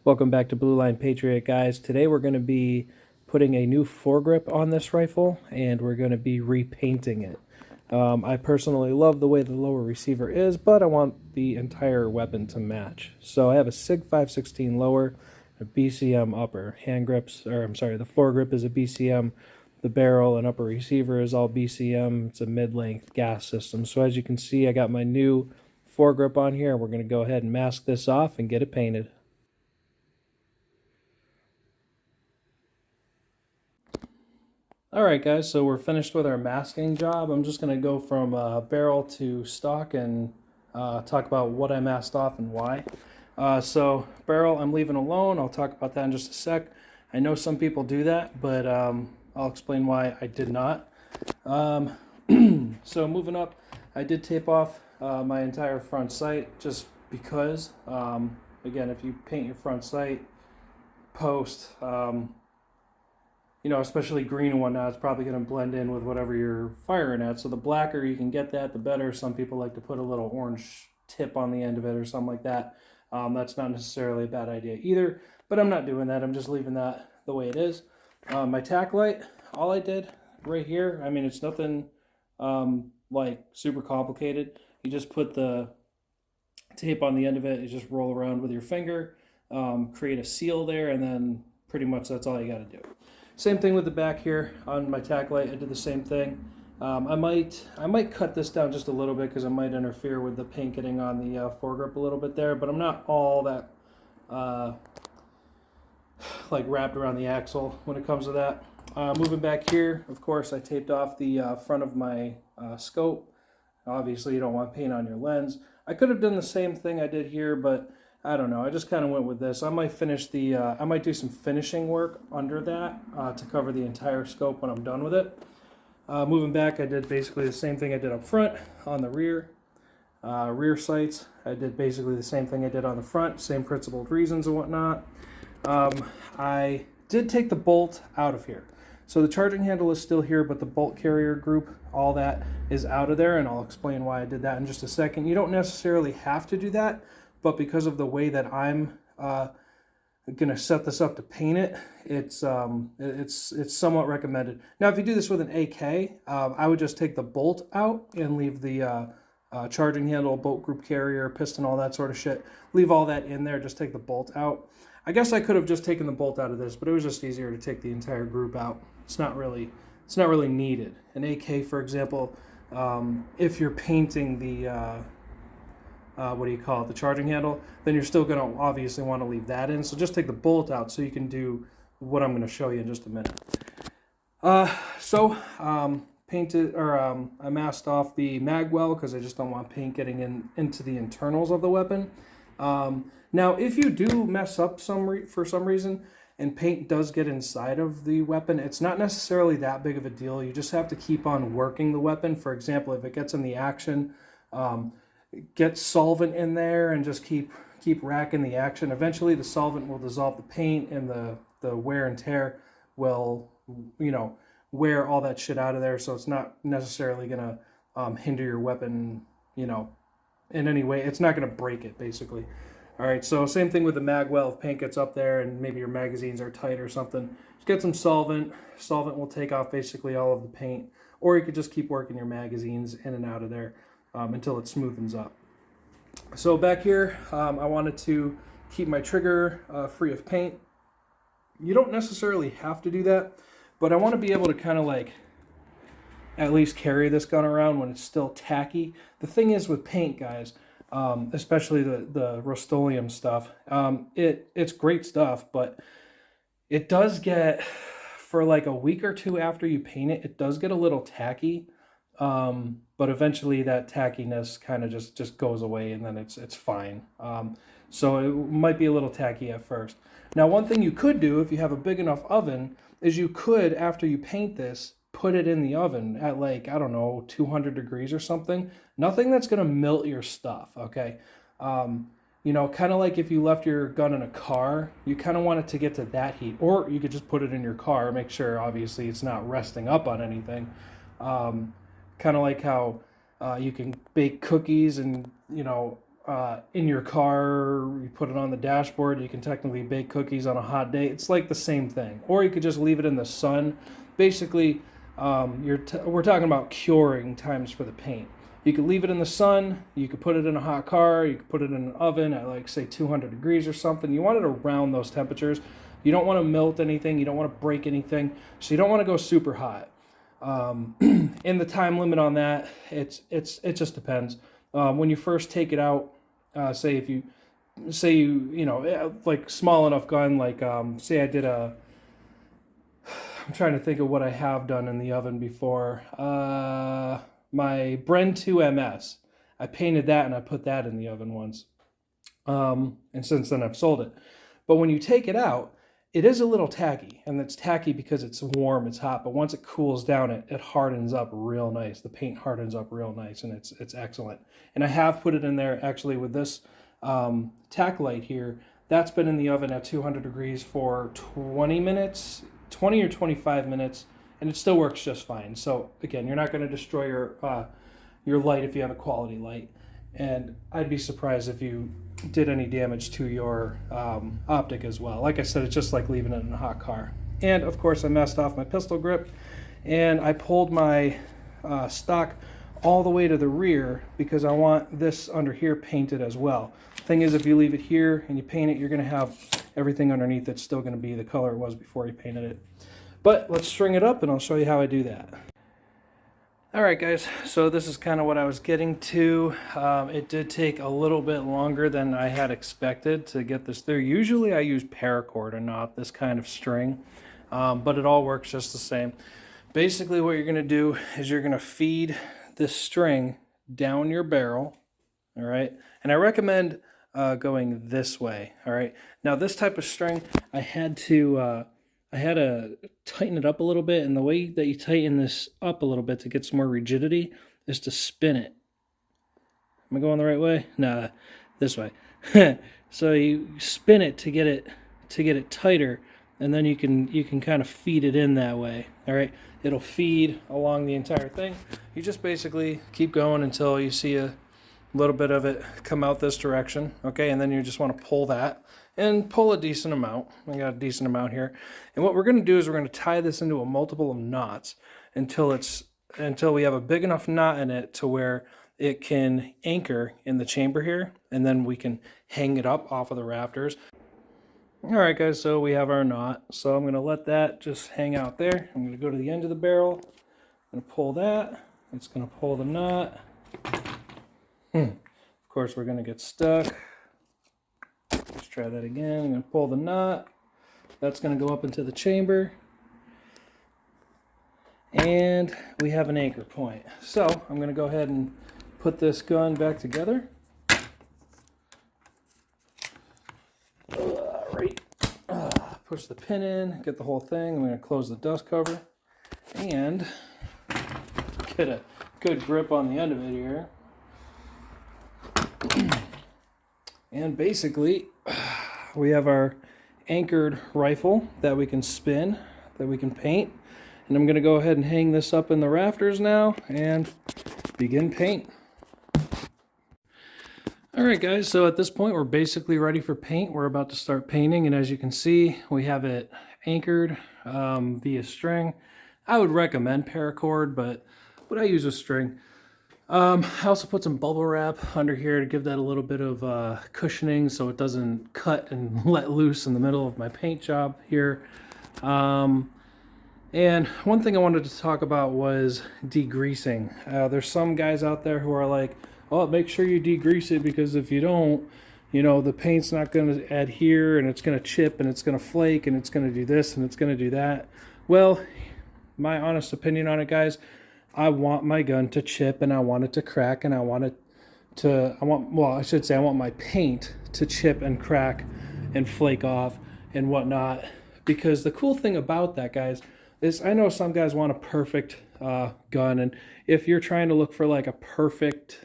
Welcome back to Blue Line Patriot, guys. Today we're going to be putting a new foregrip on this rifle, and we're going to be repainting it. I personally love the way the lower receiver is, but I want the entire weapon to match. So I have a SIG 516 lower, a BCM upper. Hand grips, or I'm sorry, the foregrip is a BCM. The barrel and upper receiver is all BCM. It's a mid-length gas system. So as you can see, I got my new foregrip on here. We're going to go ahead and mask this off and get it painted. Alright guys, so we're finished with our masking job. I'm just going to go from barrel to stock and talk about what I masked off and why. So barrel I'm leaving alone. I'll talk about that in just a sec. I know some people do that, but I'll explain why I did not. So moving up, I did tape off my entire front sight just because, again, if you paint your front sight post, you know, especially green and whatnot, it's probably going to blend in with whatever you're firing at. So the blacker you can get that, the better. Some people like to put a little orange tip on the end of it or something like that. That's not necessarily a bad idea either, but I'm not doing that. I'm just leaving that the way it is. My tack light, all I did right here, I mean, it's nothing like super complicated. You just put the tape on the end of it. You just roll around with your finger, create a seal there, and then pretty much that's all you got to do. Same thing with the back here on my tack light. I did the same thing. I might cut this down just a little bit because it might interfere with the paint getting on the foregrip a little bit there, but I'm not all that like wrapped around the axle when it comes to that. Moving back here, of course, I taped off the front of my scope. Obviously, you don't want paint on your lens. I could have done the same thing I did here, but I don't know. I just kind of went with this. I might finish the. I might do some finishing work under that to cover the entire scope when I'm done with it. Moving back, I did basically the same thing I did up front on the rear sights. I did basically the same thing I did on the front. Same principled reasons and whatnot. I did take the bolt out of here. So the charging handle is still here, but the bolt carrier group, all that is out of there, and I'll explain why I did that in just a second. You don't necessarily have to do that, but because of the way that I'm gonna set this up to paint it, it's somewhat recommended. Now, if you do this with an AK, I would just take the bolt out and leave the charging handle, bolt group carrier, piston, all that sort of shit. Leave all that in there. Just take the bolt out. I guess I could have just taken the bolt out of this, but it was just easier to take the entire group out. It's not really needed. An AK, for example, if you're painting the what do you call it, the charging handle, then you're still going to obviously want to leave that in. So just take the bolt out so you can do what I'm going to show you in just a minute. Painted, or I masked off the mag well because I just don't want paint getting into the internals of the weapon. Now, if you do mess up for some reason and paint does get inside of the weapon, it's not necessarily that big of a deal. You just have to keep on working the weapon. For example, if it gets in the action, get solvent in there and just keep racking the action. Eventually the solvent will dissolve the paint and the wear and tear will, you know, wear all that shit out of there. So it's not necessarily going to hinder your weapon, you know, in any way. It's not going to break it, basically. All right, so same thing with the mag well. If paint gets up there and maybe your magazines are tight or something, just get some solvent. Solvent will take off basically all of the paint, or you could just keep working your magazines in and out of there until it smoothens up. So back here, I wanted to keep my trigger free of paint. You don't necessarily have to do that, but I want to be able to kind of like at least carry this gun around when it's still tacky. The thing is with paint, guys, especially the Rust-Oleum stuff, it's great stuff, but it does get, for like a week or two after you paint it, it does get a little tacky. But eventually that tackiness kind of just goes away, and then it's fine. So it might be a little tacky at first. Now, one thing you could do if you have a big enough oven is you could, after you paint this, put it in the oven at like, I don't know, 200 degrees or something. Nothing that's going to melt your stuff, okay? You know, kind of like if you left your gun in a car, you kind of want it to get to that heat. Or you could just put it in your car, make sure, obviously, it's not resting up on anything. Kind of like how you can bake cookies and, you know, in your car, you put it on the dashboard, you can technically bake cookies on a hot day. It's like the same thing. Or you could just leave it in the sun. Basically, we're talking about curing times for the paint. You could leave it in the sun, you could put it in a hot car, you could put it in an oven at like say 200 degrees or something. You want it around those temperatures. You don't want to melt anything, you don't want to break anything, so you don't want to go super hot. In the time limit on that, it just depends. When you first take it out, say you know, like small enough gun, like say I did a, I'm trying to think of what I have done in the oven before. My Bren 2 MS, I painted that and I put that in the oven once. And since then I've sold it. But when you take it out, it is a little tacky, and it's tacky because it's warm, it's hot, but once it cools down, it hardens up real nice. The paint hardens up real nice, and it's excellent. And I have put it in there actually with this tack light here. That's been in the oven at 200 degrees for 20 minutes, 20 or 25 minutes, and it still works just fine. So again, you're not going to destroy your light if you have a quality light, and I'd be surprised if you did any damage to your optic as well. Like I said, it's just like leaving it in a hot car. And of course I messed off my pistol grip, and I pulled my stock all the way to the rear because I want this under here painted as well. Thing is, if you leave it here and you paint it, you're going to have everything underneath that's still going to be the color it was before you painted it. But let's string it up and I'll show you how I do that. Alright guys, so this is kind of what I was getting to. It did take a little bit longer than I had expected to get this through. Usually I use paracord and not this kind of string, but it all works just the same. Basically what you're going to do is you're going to feed this string down your barrel, alright? And I recommend going this way, alright? Now this type of string, I had to tighten it up a little bit, and the way that you tighten this up a little bit to get some more rigidity is to spin it. Am I going the right way? Nah, this way. So you spin it to get it tighter, and then you can kind of feed it in that way. All right, it'll feed along the entire thing. You just basically keep going until you see a little bit of it come out this direction, okay, and then you just want to pull that and pull a decent amount. I got a decent amount here, and what we're going to do is we're going to tie this into a multiple of knots until we have a big enough knot in it to where it can anchor in the chamber here, and then we can hang it up off of the rafters. All right guys, so we have our knot, so I'm going to let that just hang out there. I'm going to go to the end of the barrel, I'm going to pull that, it's going to pull the knot. Of course we're going to get stuck. Let's try that again. I'm going to pull the knot. That's going to go up into the chamber. And we have an anchor point. So I'm going to go ahead and put this gun back together. Right. Push the pin in, get the whole thing. I'm going to close the dust cover and get a good grip on the end of it here. And basically, we have our anchored rifle that we can spin, that we can paint. And I'm going to go ahead and hang this up in the rafters now and begin paint. Alright guys, so at this point we're basically ready for paint. We're about to start painting, and as you can see, we have it anchored via string. I would recommend paracord, but I use a string. I also put some bubble wrap under here to give that a little bit of cushioning so it doesn't cut and let loose in the middle of my paint job here. And one thing I wanted to talk about was degreasing. There's some guys out there who are like, oh, make sure you degrease it, because if you don't, you know, the paint's not going to adhere and it's going to chip and it's going to flake and it's going to do this and it's going to do that. Well, my honest opinion on it, guys, I want my gun to chip and I want it to crack and I want my paint to chip and crack and flake off and whatnot. Because the cool thing about that, guys, is I know some guys want a perfect gun, and if you're trying to look for like a perfect,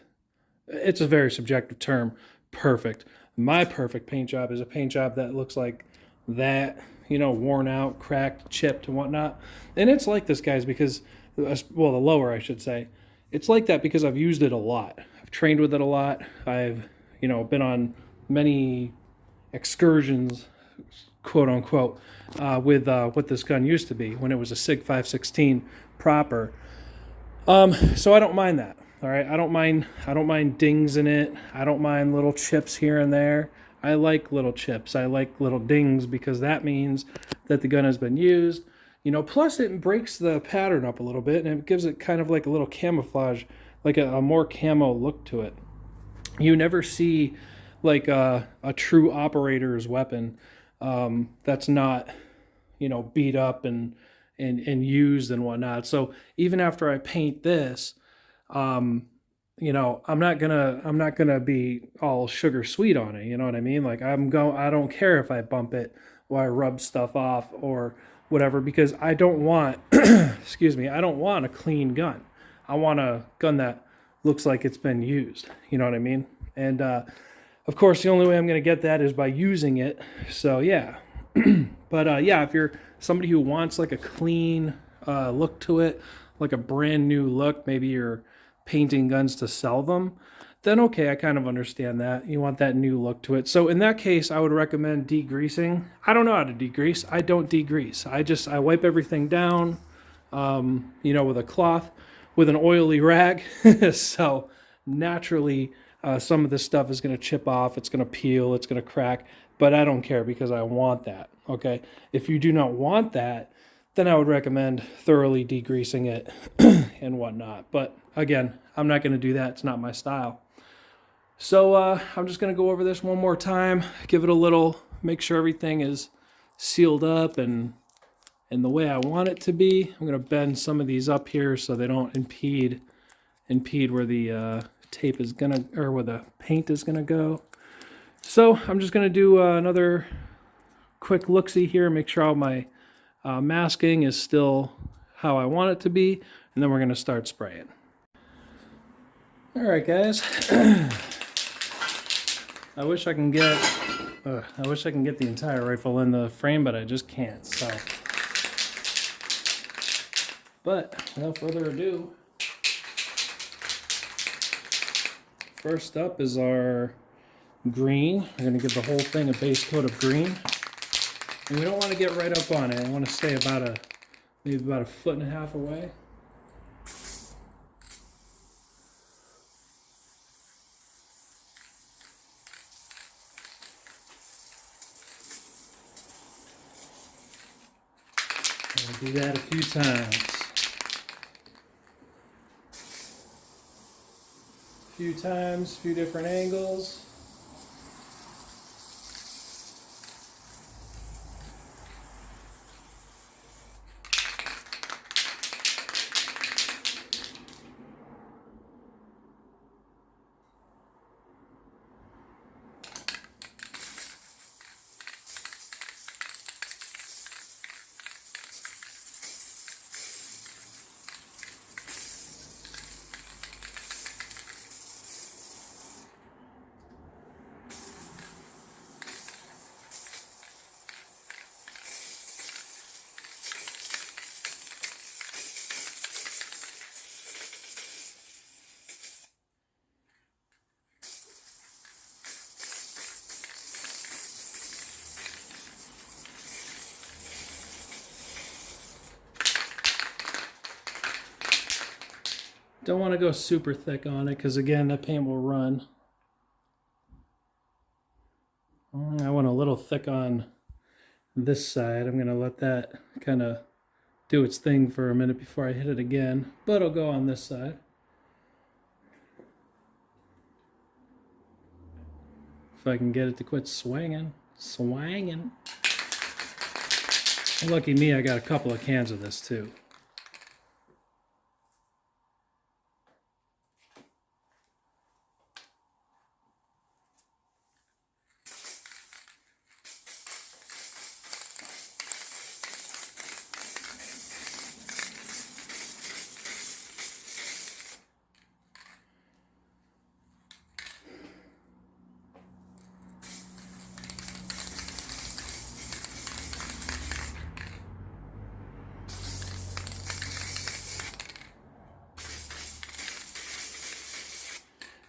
it's a very subjective term, perfect. My perfect paint job is a paint job that looks like that, you know, worn out, cracked, chipped, and whatnot. And it's like this, guys, because, well, the lower, I should say. It's like that because I've used it a lot. I've trained with it a lot. I've, you know, been on many excursions, quote unquote, with what this gun used to be when it was a SIG 516 proper. So I don't mind that. All right, I don't mind dings in it. I don't mind little chips here and there. I like little chips. I like little dings because that means that the gun has been used. You know, plus it breaks the pattern up a little bit and it gives it kind of like a little camouflage, like a more camo look to it. You never see like a true operator's weapon that's not, you know, beat up and used and whatnot. So even after I paint this, you know, I'm not gonna be all sugar sweet on it. You know what I mean? Like I don't care if I bump it or I rub stuff off or whatever, because I don't want, excuse me, I don't want a clean gun. I want a gun that looks like it's been used. You know what I mean? And of course, the only way I'm gonna get that is by using it. So yeah. But yeah, if you're somebody who wants like a clean look to it, like a brand new look, maybe you're painting guns to sell them, then okay, I kind of understand that. You want that new look to it. So in that case, I would recommend degreasing. I don't know how to degrease. I don't degrease. I wipe everything down, you know, with a cloth, with an oily rag. So naturally, some of this stuff is going to chip off. It's going to peel. It's going to crack. But I don't care because I want that. Okay. If you do not want that, then I would recommend thoroughly degreasing it and whatnot. But again, I'm not going to do that. It's not my style. So I'm just going to go over this one more time, give it a little, make sure everything is sealed up and the way I want it to be. I'm going to bend some of these up here so they don't impede where the tape is going to, or where the paint is going to go. So I'm just going to do another quick look-see here, make sure all my masking is still how I want it to be, and then we're going to start spraying. All right, guys. I wish I can get the entire rifle in the frame, but I just can't. So, but without further ado, first up is our green. We're going to give the whole thing a base coat of green. And we don't want to get right up on it. I want to stay about maybe about 1.5 feet away. I'll do that a few times. A few different angles. Don't want to go super thick on it because again, the paint will run. I want a little thick on this side. I'm going to let that kind of do its thing for a minute before I hit it again, but I'll go on this side. If I can get it to quit swinging. Lucky me, I got a couple of cans of this too.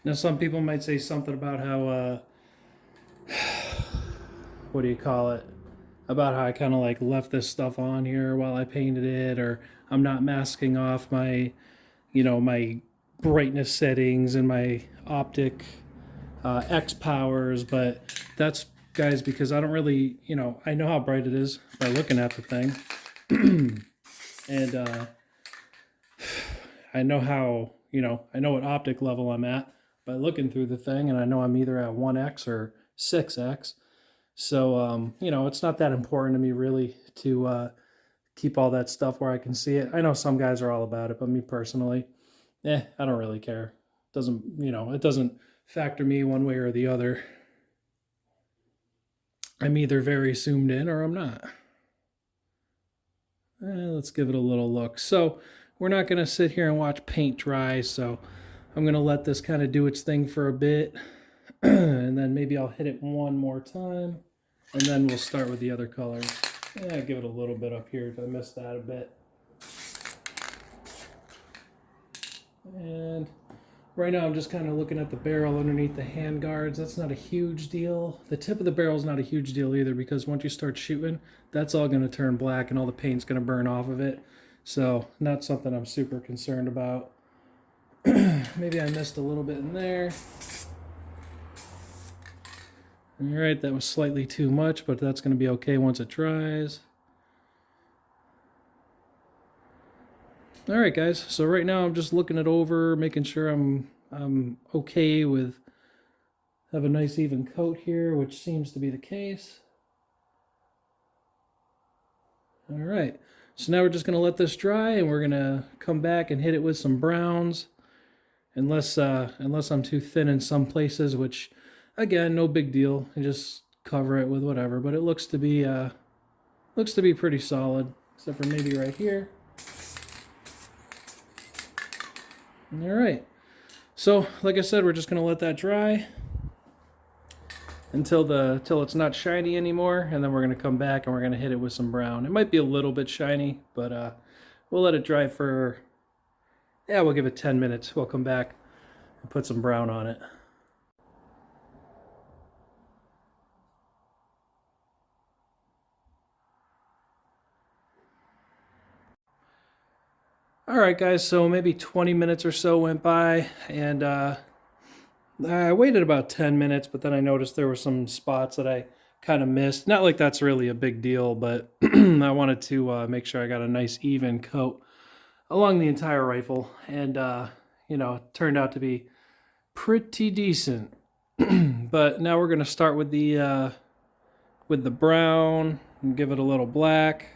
Now, some people might say something about how, what do you call it? About how I kind of like left this stuff on here while I painted it, or I'm not masking off my, my brightness settings and my optic X powers, but that's, guys, because I don't really, I know how bright it is by looking at the thing. And I know how, I know what optic level I'm at by looking through the thing, and I know I'm either at 1x or 6x. So, it's not that important to me really to keep all that stuff where I can see it. I know some guys are all about it, but me personally, I don't really care. It doesn't factor me one way or the other. I'm either very zoomed in or I'm not. Let's give it a little look. So we're not going to sit here and watch paint dry, so I'm going to let this kind of do its thing for a bit, and then maybe I'll hit it one more time, and then we'll start with the other colors. Give it a little bit up here if I missed that a bit. And right now I'm just kind of looking at the barrel underneath the hand guards. That's not a huge deal. The tip of the barrel is not a huge deal either, because once you start shooting, that's all going to turn black and all the paint's going to burn off of it. So not something I'm super concerned about. Maybe I missed a little bit in there. All right, that was slightly too much, but that's going to be okay once it dries. All right, guys, so right now I'm just looking it over, making sure I'm okay with, have a nice even coat here, which seems to be the case. All right, so now we're just gonna let this dry, and we're gonna come back and hit it with some browns, unless I'm too thin in some places, which, again, no big deal. And just cover it with whatever, but it looks to be pretty solid, except for maybe right here. All right, so like I said, we're just gonna let that dry until it's not shiny anymore, and then we're gonna come back and we're gonna hit it with some brown. It might be a little bit shiny, but we'll let it dry for, we'll give it 10 minutes. We'll come back and put some brown on it. All right, guys, so maybe 20 minutes or so went by, and I waited about 10 minutes, but then I noticed there were some spots that I kind of missed. Not like that's really a big deal, but I wanted to make sure I got a nice even coat along the entire rifle, and it turned out to be pretty decent. But now we're going to start with the brown and give it a little black,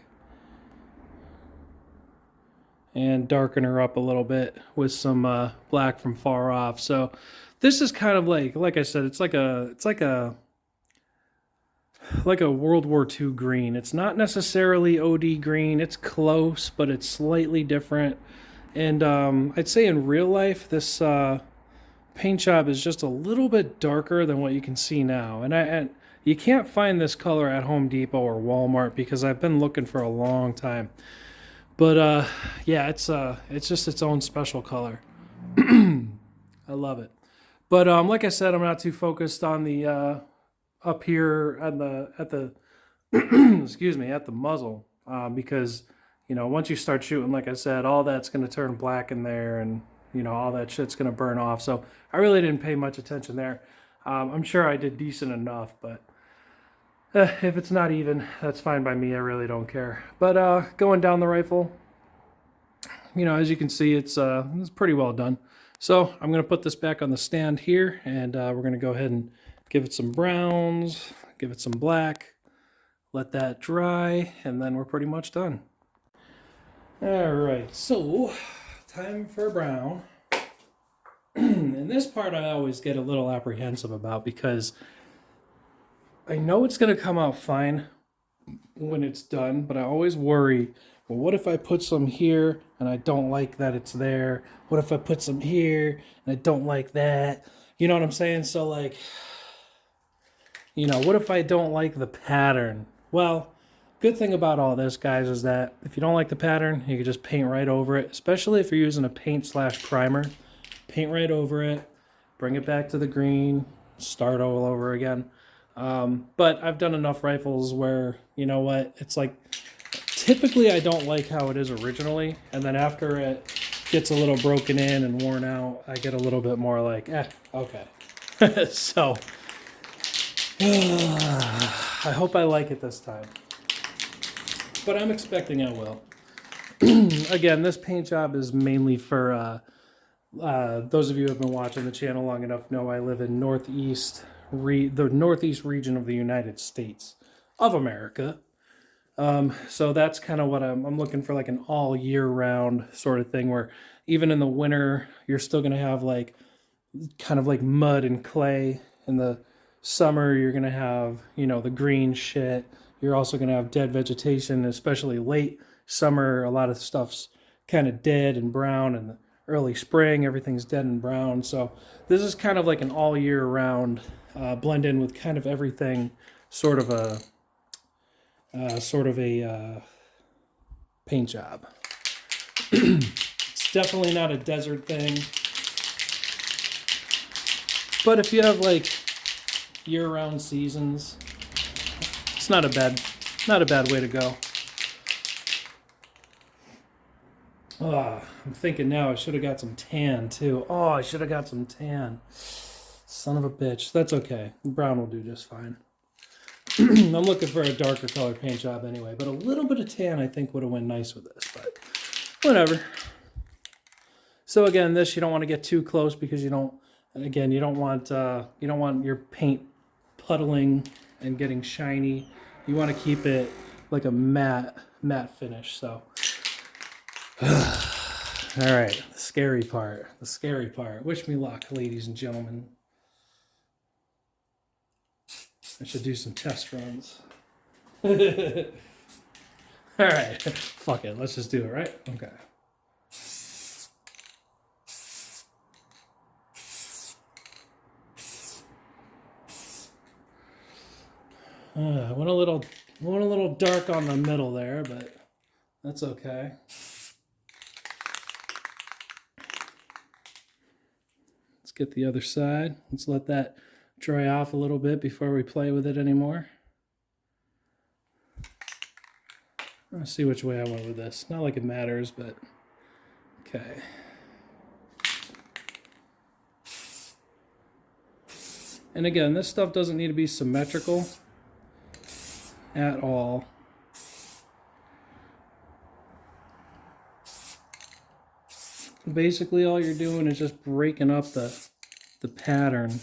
and darken her up a little bit with some black from far off. So this is kind of like I said, it's like a World War II green. It's not necessarily OD green. It's close, but it's slightly different. And I'd say in real life, this paint job is just a little bit darker than what you can see now. And you can't find this color at Home Depot or Walmart, because I've been looking for a long time. But yeah, it's just its own special color. I love it. But like I said, I'm not too focused on the up here at the excuse me, at the muzzle, because once you start shooting, like I said, all that's going to turn black in there, and all that shit's going to burn off. So I really didn't pay much attention there. I'm sure I did decent enough, but if it's not even, that's fine by me. I really don't care. But going down the rifle, as you can see, it's pretty well done. So I'm going to put this back on the stand here, and we're going to go ahead and give it some browns, give it some black, let that dry, and then we're pretty much done. All right, so time for brown. And this part I always get a little apprehensive about, because I know it's going to come out fine when it's done, but I always worry, well, what if I put some here and I don't like that it's there? What if I put some here and I don't like that? You know what I'm saying? So what if I don't like the pattern? Well, good thing about all this, guys, is that if you don't like the pattern, you can just paint right over it, especially if you're using a paint/primer. Paint right over it, bring it back to the green, start all over again. But I've done enough rifles where, you know what, it's like, typically I don't like how it is originally, and then after it gets a little broken in and worn out, I get a little bit more like, okay. So, I hope I like it this time. But I'm expecting I will. Again, this paint job is mainly for, those of you who have been watching the channel long enough know I live in the northeast region of the United States of America. So that's kind of what I'm looking for, like an all year round sort of thing where even in the winter, you're still going to have like kind of like mud and clay. In the summer, you're going to have, you know, the green shit. You're also going to have dead vegetation, especially late summer. A lot of stuff's kind of dead and brown, and the early spring, everything's dead and brown. So this is kind of like an all year round blend in with kind of everything, sort of a paint job. It's definitely not a desert thing, but if you have like year-round seasons, it's not a bad way to go. I'm thinking now I should have got some tan too. Oh, I should have got some tan. Son of a bitch. That's okay. Brown will do just fine. I'm looking for a darker color paint job anyway, but a little bit of tan I think would have went nice with this, but whatever. So again, this you don't want to get too close because you don't want your paint puddling and getting shiny. You want to keep it like a matte finish. So all right, the scary part. Wish me luck, ladies and gentlemen. I should do some test runs. All right, fuck it. Let's just do it, right? Okay. Went a little dark on the middle there, but that's okay. Let's get the other side. Let's let that dry off a little bit before we play with it anymore. Let's see which way I went with this. Not like it matters, but okay. And again, this stuff doesn't need to be symmetrical at all. Basically, all you're doing is just breaking up the pattern.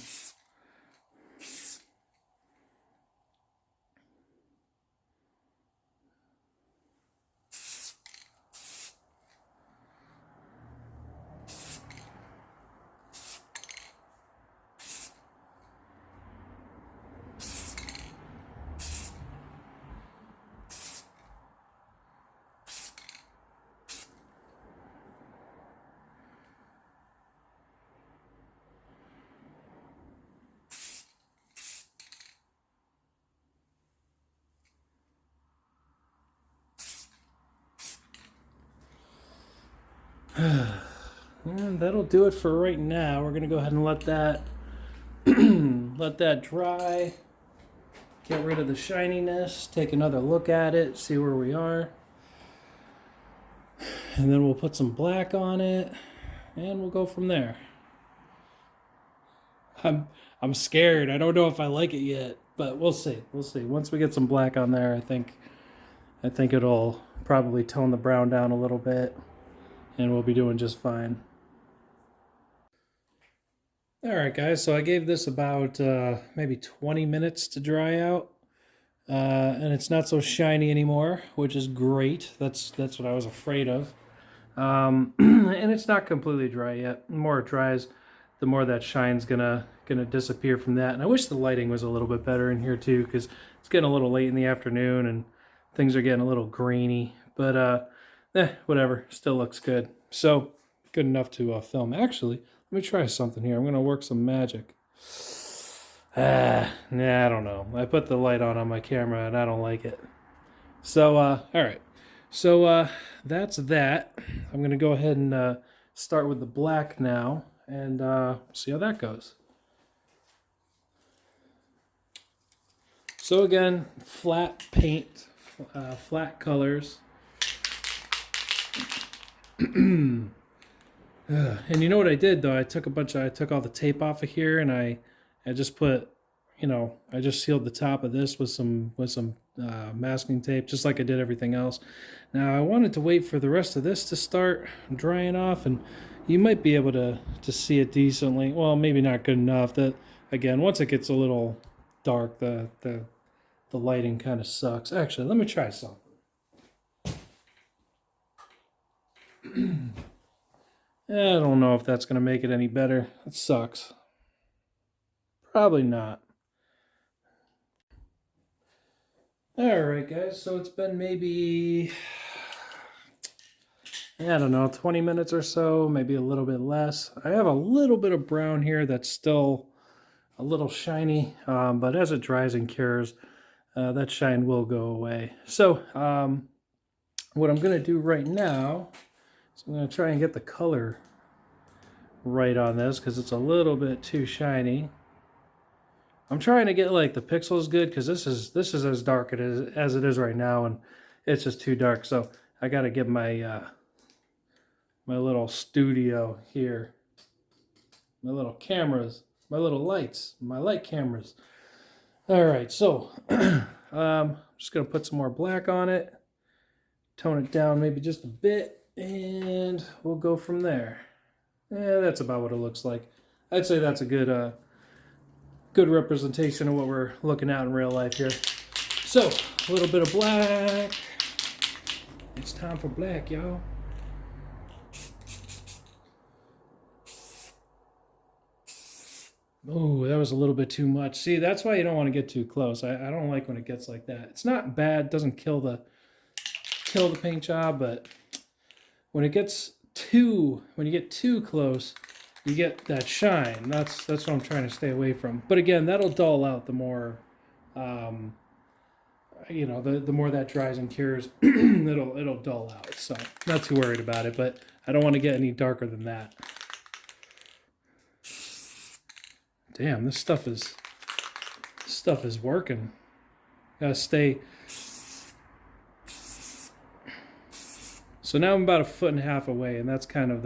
And that'll do it for right now. We're gonna go ahead and let that let that dry. Get rid of the shininess. Take another look at it. See where we are. And then we'll put some black on it, and we'll go from there. I'm scared. I don't know if I like it yet, but we'll see. We'll see. Once we get some black on there, I think it'll probably tone the brown down a little bit, and we'll be doing just fine. All right, guys, so I gave this about maybe 20 minutes to dry out, and it's not so shiny anymore, which is great. That's what I was afraid of. And it's not completely dry yet. The more it dries, the more that shine's gonna disappear from that. And I wish the lighting was a little bit better in here too, because it's getting a little late in the afternoon and things are getting a little grainy. But whatever, still looks good. So good enough to film. Actually, let me try something here. I'm gonna work some magic. Nah, I don't know. I put the light on my camera and I don't like it. So all right. So that's that. I'm gonna go ahead and start with the black now, and see how that goes. So again, flat paint, flat colors. And you know what I did though? I took all the tape off of here, and I just put, I just sealed the top of this with some masking tape, just like I did everything else. Now I wanted to wait for the rest of this to start drying off, and you might be able to see it decently. Well, maybe not good enough. That again, once it gets a little dark, the lighting kind of sucks. Actually, let me try something. I don't know if that's going to make it any better. It sucks. Probably not. Alright guys, so it's been maybe, I don't know, 20 minutes or so, maybe a little bit less. I have a little bit of brown here that's still a little shiny, but as it dries and cures, that shine will go away. So what I'm going to do right now is I'm going to try and get the color right on this because it's a little bit too shiny. I'm trying to get like the pixels good because this is as dark as it is right now, and it's just too dark. So I got to get my my little studio here, my little cameras, my little lights, my light cameras. All right, so I'm just gonna put some more black on it, tone it down maybe just a bit, and we'll go from there. Yeah, that's about what it looks like. I'd say that's a good good representation of what we're looking at in real life here. So, a little bit of black. It's time for black, y'all. Oh, that was a little bit too much. See, that's why you don't want to get too close. I don't like when it gets like that. It's not bad. It doesn't kill the paint job, but when it gets when you get too close, you get that shine. That's what I'm trying to stay away from. But again, that'll dull out the more, the more that dries and cures, it'll dull out. So not too worried about it. But I don't want to get any darker than that. Damn, this stuff is working. Gotta stay. So now I'm about 1.5 feet away, and that's kind of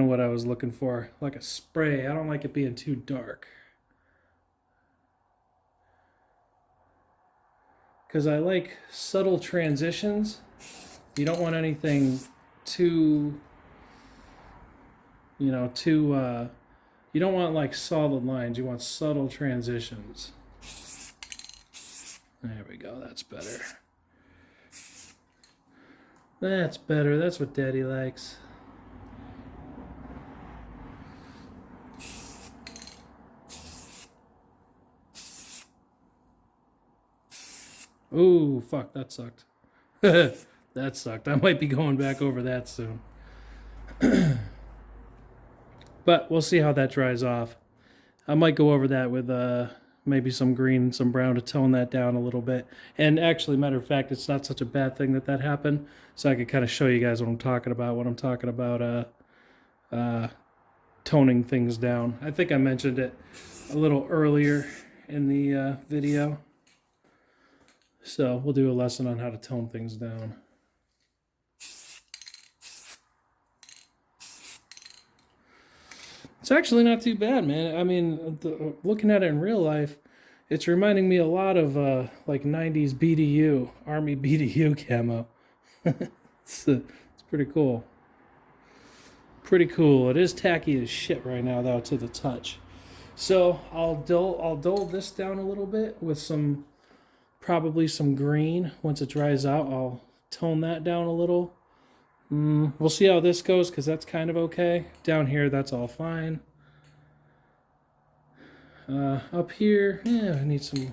what I was looking for, like a spray. I don't like it being too dark, because I like subtle transitions. You don't want anything too, you don't want like solid lines. You want subtle transitions. There we go. That's better. That's better. That's what Daddy likes. Ooh, fuck, that sucked. That sucked. I might be going back over that soon. But we'll see how that dries off. I might go over that with maybe some green and some brown to tone that down a little bit. And actually, matter of fact, it's not such a bad thing that happened. So I could kind of show you guys what I'm talking about when I'm talking about toning things down. I think I mentioned it a little earlier in the video. So we'll do a lesson on how to tone things down. It's actually not too bad, man. I mean, looking at it in real life, it's reminding me a lot of like 90s BDU, Army BDU camo. It's pretty cool. Pretty cool. It is tacky as shit right now, though, to the touch. So I'll dull this down a little bit with probably some green. Once it dries out, I'll tone that down a little. We'll see how this goes, because that's kind of okay. Down here, that's all fine. Up here, yeah, I need some,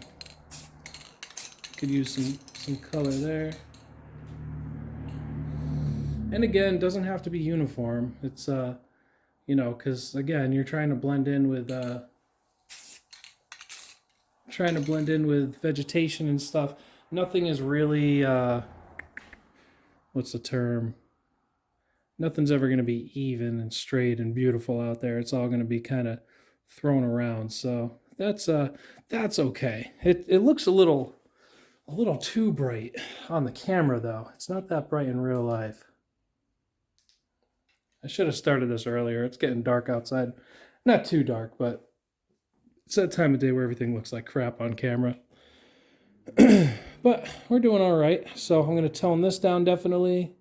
could use some color there. And again, doesn't have to be uniform. It's, because again, you're trying to blend in with vegetation and stuff. Nothing is really, what's the term? nothing's ever going to be even and straight and beautiful out there. It's all going to be kind of thrown around. So that's okay. It looks a little too bright on the camera though. It's not that bright in real life. I should have started this earlier. It's getting dark outside. Not too dark, but it's that time of day where everything looks like crap on camera. But we're doing all right. So I'm going to tone this down definitely.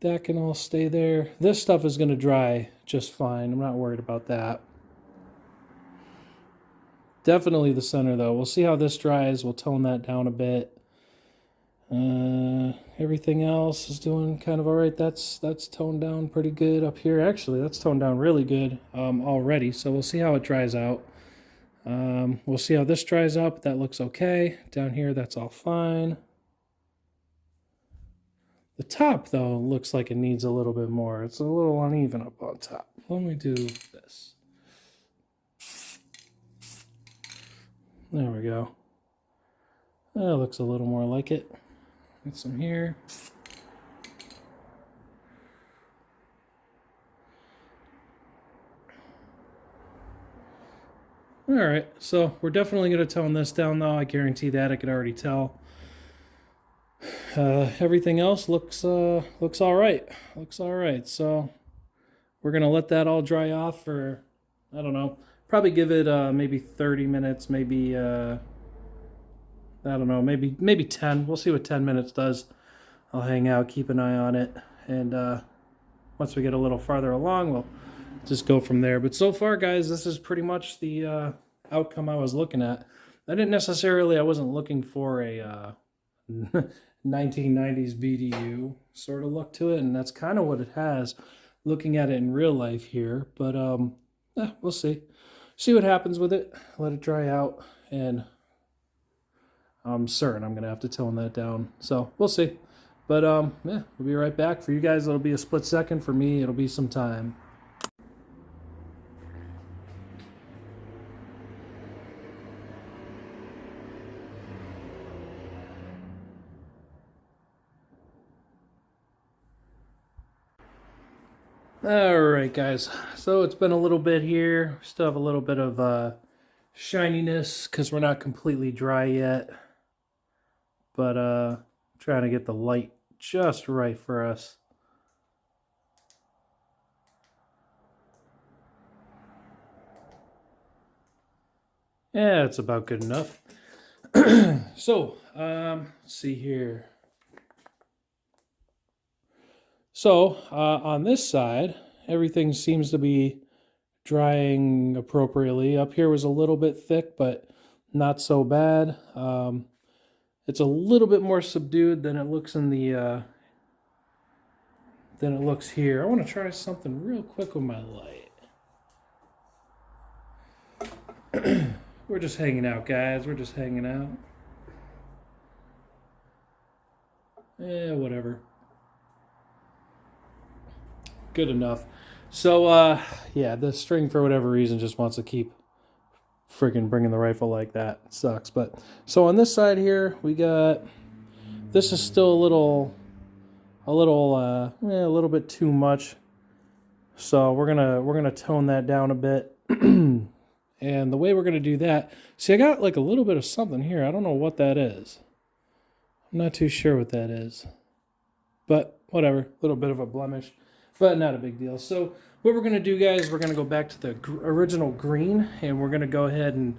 That can all stay there. This stuff is going to dry just fine. I'm not worried about that. Definitely the center though. We'll see how this dries. We'll tone that down a bit. Everything else is doing kind of all right. That's toned down pretty good up here. Actually, that's toned down really good already. So we'll see how it dries out. We'll see how this dries up. That looks okay. Down here, that's all fine. The top, though, looks like it needs a little bit more. It's a little uneven up on top. Let me do this. There we go. That looks a little more like it. Get some here. All right, so we're definitely going to tone this down, though. I guarantee that. I could already tell. Everything else looks all right. Looks all right. So we're going to let that all dry off for, I don't know, probably give it maybe 30 minutes, maybe, I don't know, maybe 10. We'll see what 10 minutes does. I'll hang out, keep an eye on it, and once we get a little farther along, we'll just go from there. But so far, guys, this is pretty much the outcome I was looking at. I wasn't looking for a 1990s BDU sort of look to it, and that's kind of what it has, looking at it in real life here. But we'll see what happens with it. Let it dry out, and I'm certain I'm gonna have to tone that down. So we'll see. But yeah, we'll be right back. For you guys, it'll be a split second. For me, it'll be some time. All right, guys. So it's been a little bit here. Still have a little bit of shininess because we're not completely dry yet. But trying to get the light just right for us. Yeah, it's about good enough. So, let's see here. So, on this side, everything seems to be drying appropriately. Up here was a little bit thick, but not so bad. It's a little bit more subdued than it looks in the than it looks here. I want to try something real quick with my light. We're just hanging out, guys. We're just hanging out. Yeah, whatever. Good enough. So, yeah, the string, for whatever reason, just wants to keep friggin' bringing the rifle like that. It sucks. But so on this side here, we got, this is still a little bit too much. So we're gonna tone that down a bit. And the way we're gonna do that, see, I got like a little bit of something here. I don't know what that is. I'm not too sure what that is, but whatever. A little bit of a blemish, but not a big deal. So what we're gonna do, guys, we're gonna go back to the original green, and we're gonna go ahead and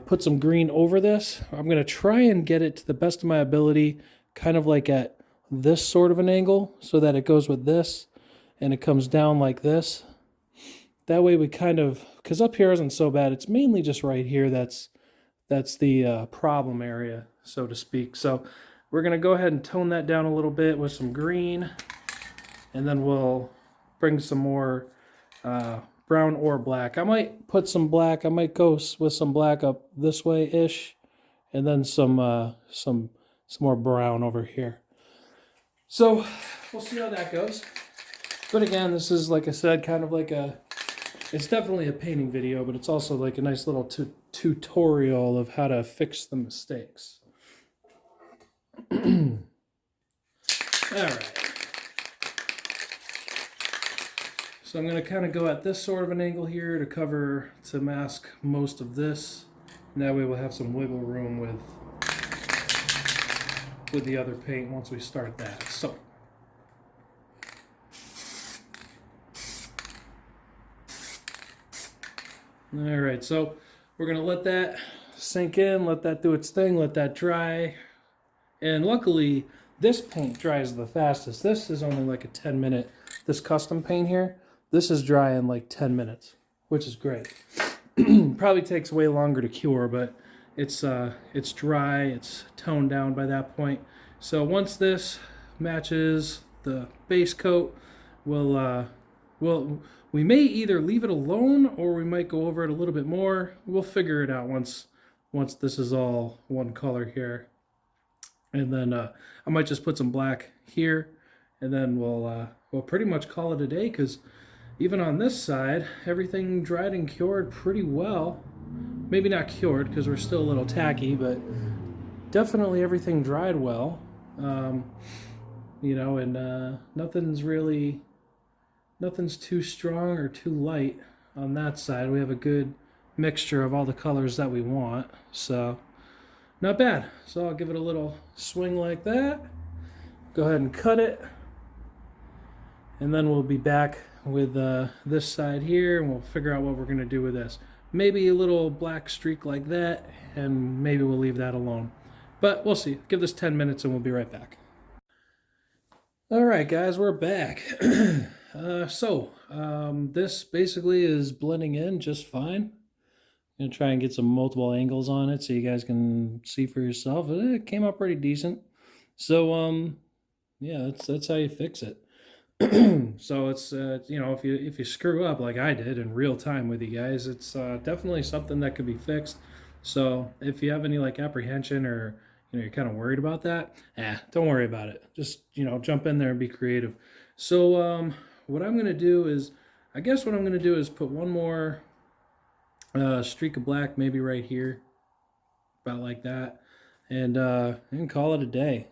put some green over this. I'm gonna try and get it to the best of my ability, kind of like at this sort of an angle, so that it goes with this, and it comes down like this. That way we kind of, because up here isn't so bad. It's mainly just right here that's the problem area, so to speak. So we're going to go ahead and tone that down a little bit with some green, and then we'll bring some more brown or black. I might put some black. I might go with some black up this way-ish, and then some more brown over here. So we'll see how that goes. But again, this is, like I said, kind of like it's definitely a painting video, but it's also like a nice little tutorial of how to fix the mistakes. All right. So I'm going to kind of go at this sort of an angle here to mask most of this. And that way we'll have some wiggle room with the other paint once we start that. So all right, so we're gonna let that sink in, let that do its thing, let that dry. And luckily, this paint dries the fastest. This is only like a 10-minute, this custom paint here, this is dry in like 10 minutes, which is great. Probably takes way longer to cure, but it's dry, it's toned down by that point. So once this matches the base coat, we may either leave it alone or we might go over it a little bit more. We'll figure it out once this is all one color here. And then I might just put some black here, and then we'll pretty much call it a day, because even on this side, everything dried and cured pretty well. Maybe not cured because we're still a little tacky, but definitely everything dried well. You know, and nothing's too strong or too light on that side. We have a good mixture of all the colors that we want, so not bad. So I'll give it a little swing like that. Go ahead and cut it, and then we'll be back with this side here, and we'll figure out what we're going to do with this. Maybe a little black streak like that, and maybe we'll leave that alone. But we'll see. Give this 10 minutes and we'll be right back. All right, guys, we're back. This basically is blending in just fine. I'm going to try and get some multiple angles on it so you guys can see for yourself. It came out pretty decent. So, yeah, that's how you fix it. So it's, you know, if you screw up like I did in real time with you guys, it's definitely something that could be fixed. So if you have any like apprehension, or you're kind of worried about that, don't worry about it. Just, jump in there and be creative. So what I'm going to do is, put one more streak of black maybe right here, about like that, and call it a day.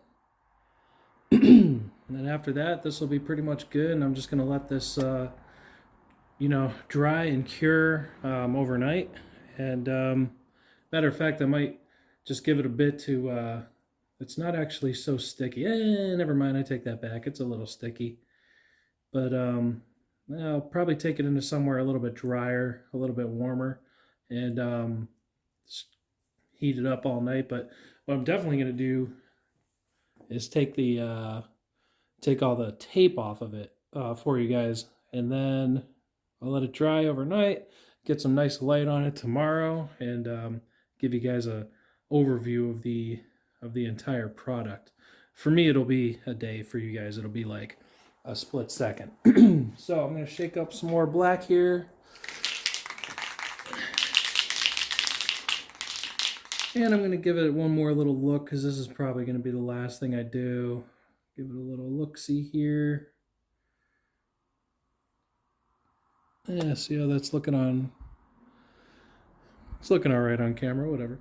And then after that, this will be pretty much good, and I'm just going to let this dry and cure overnight. And matter of fact, I might just give it a bit to it's not actually so sticky. Never mind, I take that back. It's a little sticky, but I'll probably take it into somewhere a little bit drier, a little bit warmer, and heat it up all night. But what I'm definitely going to do is take all the tape off of it for you guys, and then I'll let it dry overnight, get some nice light on it tomorrow, and give you guys a overview of the entire product. For me, it'll be a day. For you guys, it'll be like a split second. So I'm going to shake up some more black here. And I'm going to give it one more little look, because this is probably going to be the last thing I do. Give it a little look-see here. Yeah, see how that's looking on. It's looking all right on camera, whatever.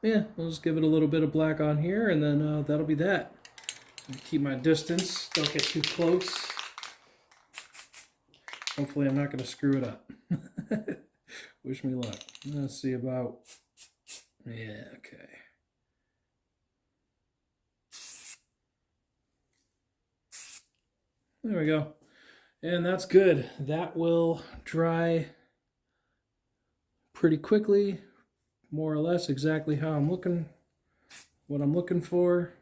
Yeah, I'll just give it a little bit of black on here, and then that'll be that. Keep my distance, don't get too close. Hopefully I'm not going to screw it up. Wish me luck. Let's see about... Yeah, okay. There we go. And that's good. That will dry pretty quickly, more or less exactly how I'm looking, what I'm looking for.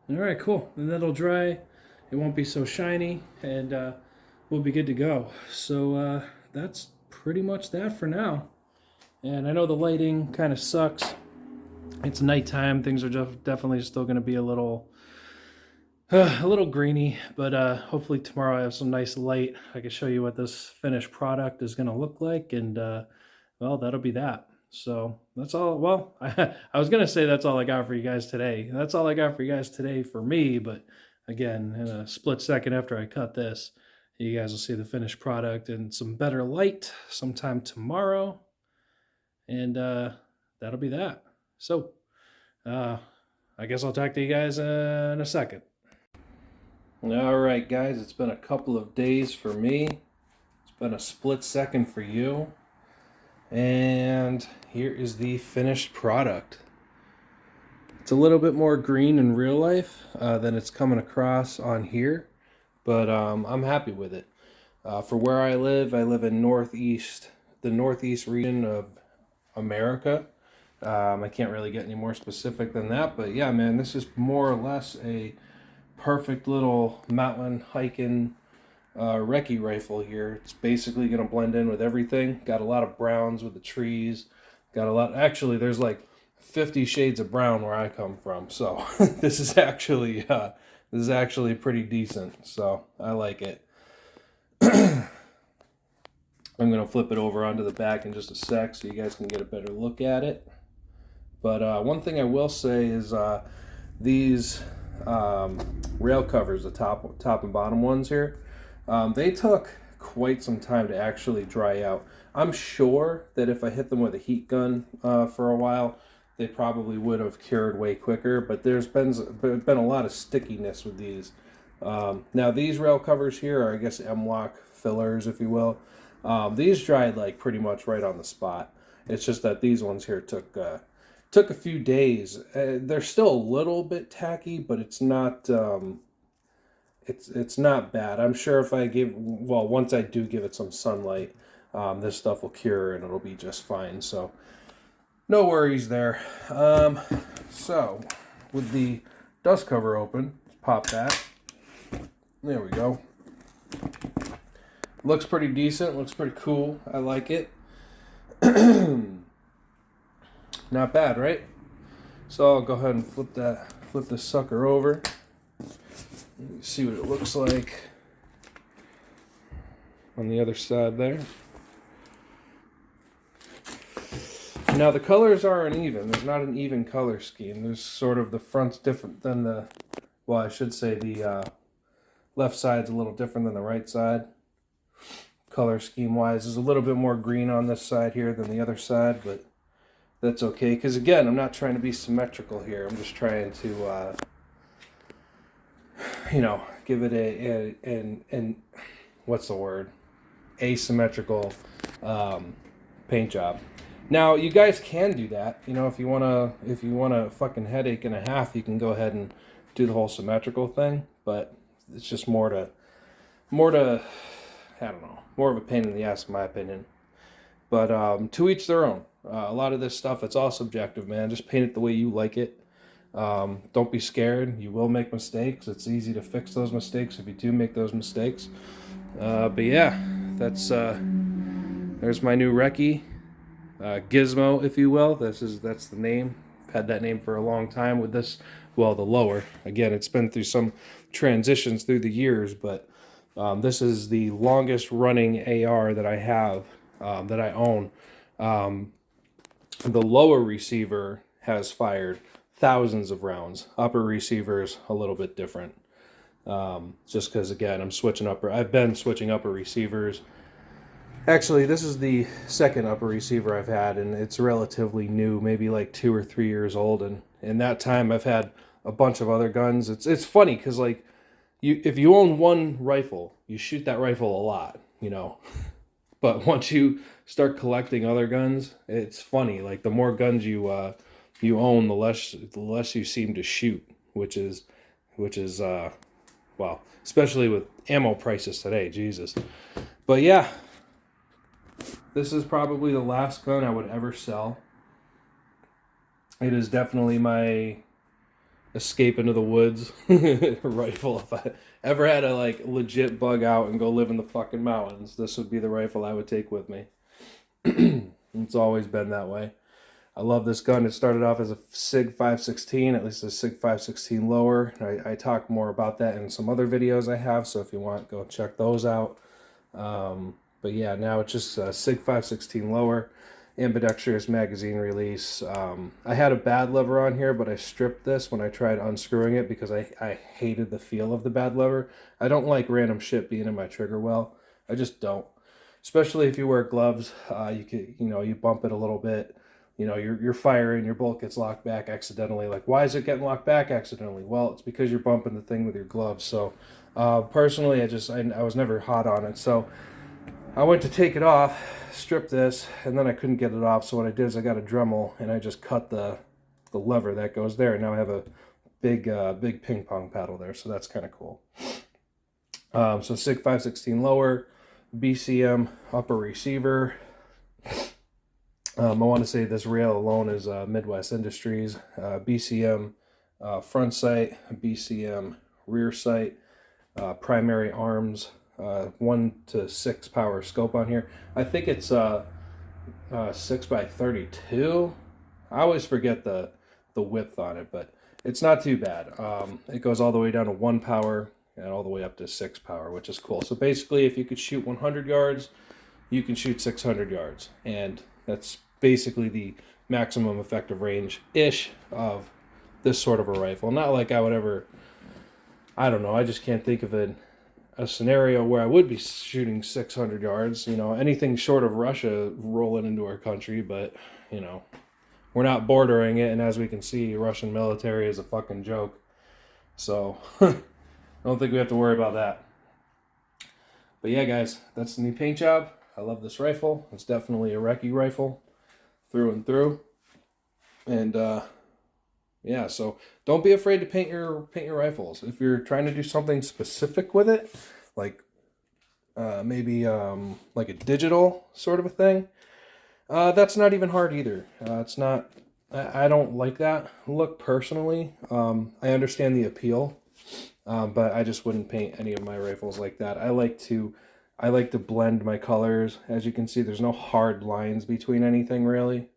All right, cool. And that'll dry. It won't be so shiny, and we'll be good to go. So that's pretty much that for now. And I know the lighting kind of sucks. It's nighttime. Things are definitely still going to be a little greeny, but hopefully tomorrow I have some nice light. I can show you what this finished product is going to look like, and well, that'll be that. So that's all. Well, I was going to say that's all I got for you guys today. That's all I got for you guys today for me, but again, in a split second after I cut this, you guys will see the finished product and some better light sometime tomorrow. And that'll be that. So I guess I'll talk to you guys in a second. All right, guys, it's been a couple of days for me. It's been a split second for you. And here is the finished product. It's a little bit more green in real life than it's coming across on here, but I'm happy with it. For where I live in the northeast region of America. I can't really get any more specific than that, but yeah, man, this is more or less a perfect little mountain hiking recce rifle here. It's basically going to blend in with everything. Got a lot of browns with the trees. Got a lot. Actually, there's like 50 shades of brown where I come from. So this is actually pretty decent. So I like it. I'm going to flip it over onto the back in just a sec so you guys can get a better look at it. But one thing I will say is these rail covers, the top and bottom ones here, they took quite some time to actually dry out. I'm sure that if I hit them with a heat gun for a while, they probably would have cured way quicker, but there's been a lot of stickiness with these. Now these rail covers here are, I guess, M-Lock fillers, if you will. These dried like pretty much right on the spot. It's just that these ones here took a few days. They're still a little bit tacky, but it's not it's not bad. I'm sure if once I do give it some sunlight, this stuff will cure and it'll be just fine. So no worries there. So with the dust cover open, let's pop that. There we go. Looks pretty decent. Looks pretty cool. I like it. Not bad, right? So I'll go ahead and flip this sucker over. See what it looks like on the other side there. Now the colors are uneven. There's not an even color scheme. There's sort of the front's different than the, well, I should say the left side's a little different than the right side. Color scheme wise, there's a little bit more green on this side here than the other side, but that's okay, because again, I'm not trying to be symmetrical here. I'm just trying to give it an what's the word, asymmetrical paint job. Now you guys can do that, if you want a fucking headache and a half, you can go ahead and do the whole symmetrical thing, but it's just more to I don't know, more of a pain in the ass in my opinion. But to each their own. A lot of this stuff, it's all subjective, man. Just paint it the way you like it. Don't be scared. You will make mistakes. It's easy to fix those mistakes if you do make those mistakes. But yeah, that's there's my new recce, Gizmo, if you will. That's the name. I've had that name for a long time with this. Well, the lower. Again, it's been through some transitions through the years, but this is the longest running AR that I have, that I own. The lower receiver has fired thousands of rounds. Upper receiver's a little bit different. Just because, again, I've been switching upper receivers. Actually, this is the second upper receiver I've had, and it's relatively new, maybe like 2 or 3 years old. And in that time, I've had a bunch of other guns. It's funny because, like, if you own one rifle, you shoot that rifle a lot, But once you start collecting other guns, it's funny. Like the more guns you own, the less you seem to shoot, which is well, especially with ammo prices today, Jesus. But yeah, this is probably the last gun I would ever sell. It is definitely my escape into the woods rifle. If I ever had to like legit bug out and go live in the fucking mountains, this would be the rifle I would take with me. It's always been that way. I love this gun. It started off as a SIG 516, at least a SIG 516 lower. I talk more about that in some other videos I have, so if you want, go check those out. But yeah, now it's just a SIG 516 lower. Ambidextrous magazine release. I had a bad lever on here, but I stripped this when I tried unscrewing it because I hated the feel of the bad lever. I don't like random shit being in my trigger well. I just don't. Especially if you wear gloves, you bump it a little bit. you know, you're firing, your bolt gets locked back accidentally. Like, why is it getting locked back accidentally? Well, it's because you're bumping the thing with your gloves. So personally, I was never hot on it. So I went to take it off, strip this, and then I couldn't get it off. So what I did is I got a Dremel and I just cut the lever that goes there. And now I have a big ping pong paddle there. So that's kind of cool. So SIG 516 lower, BCM upper receiver. I want to say this rail alone is Midwest Industries, BCM front sight, BCM rear sight, primary arms, 1 to 6 power scope on here. I think it's 6x32. I always forget the width on it, but it's not too bad. It goes all the way down to 1 power and all the way up to 6 power, which is cool. So basically, if you could shoot 100 yards, you can shoot 600 yards, and that's basically the maximum effective range-ish of this sort of a rifle. Not like I would ever, I don't know, I just can't think of a scenario where I would be shooting 600 yards, you know, anything short of Russia rolling into our country, but, you know, we're not bordering it, and as we can see, Russian military is a fucking joke. So, I don't think we have to worry about that. But yeah, guys, that's the new paint job. I love this rifle. It's definitely a recce rifle through and through. And yeah, so don't be afraid to paint your rifles. If you're trying to do something specific with it, like maybe like a digital sort of a thing, that's not even hard either. It's not. I don't like that look personally. I understand the appeal, but I just wouldn't paint any of my rifles like that. I like to blend my colors. As you can see, there's no hard lines between anything really.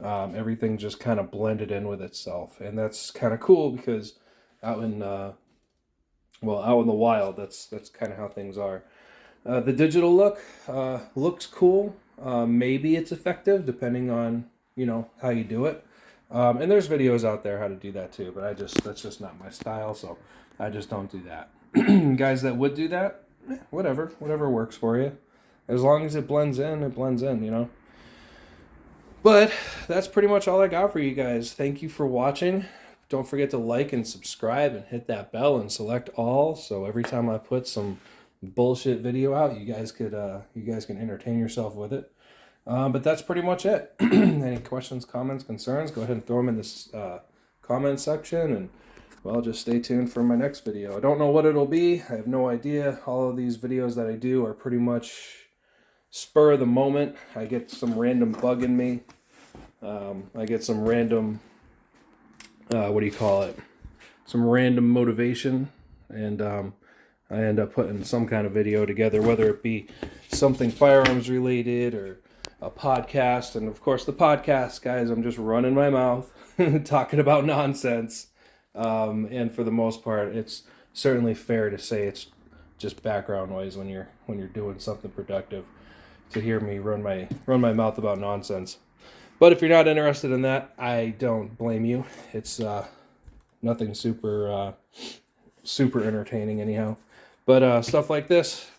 Everything just kind of blended in with itself, and that's kind of cool because out in the wild, that's kind of how things are. The digital look looks cool. Maybe it's effective depending on, you know, how you do it. And there's videos out there how to do that too, but that's just not my style, so I just don't do that. Guys that would do that, whatever works for you. As long as it blends in, you know. But that's pretty much all I got for you guys. Thank you for watching. Don't forget to like and subscribe and hit that bell and select all, so every time I put some bullshit video out, you guys can entertain yourself with it. But that's pretty much it. Any questions, comments, concerns, go ahead and throw them in this comment section, and well, just stay tuned for my next video. I don't know what it'll be. I have no idea. All of these videos that I do are pretty much spur of the moment. I get some random bug in me. I get some random, some random motivation, and I end up putting some kind of video together, whether it be something firearms related or a podcast. And of course the podcast, guys, I'm just running my mouth talking about nonsense. And for the most part, it's certainly fair to say it's just background noise when you're doing something productive, to hear me run my mouth about nonsense. But if you're not interested in that, I don't blame you. It's nothing super entertaining anyhow. But stuff like this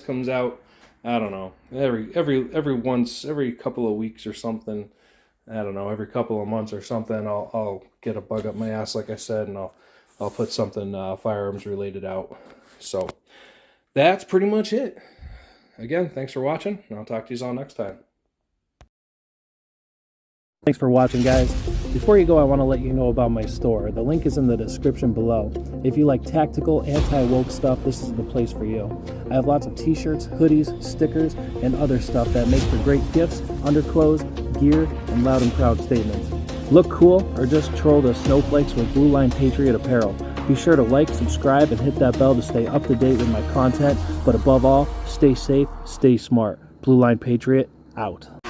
comes out, I don't know, every couple of weeks or something. I don't know, every couple of months or something. I'll get a bug up my ass, like I said, and I'll put something firearms related out. So that's pretty much it. Again, thanks for watching, and I'll talk to you all next time. Thanks for watching, guys. Before you go, I want to let you know about my store. The link is in the description below. If you like tactical, anti-woke stuff, this is the place for you. I have lots of t-shirts, hoodies, stickers, and other stuff that make for great gifts, underclothes, gear, and loud and proud statements. Look cool, or just troll the snowflakes with Blue Line Patriot apparel. Be sure to like, subscribe, and hit that bell to stay up to date with my content. But above all, stay safe, stay smart. Blue Line Patriot, out.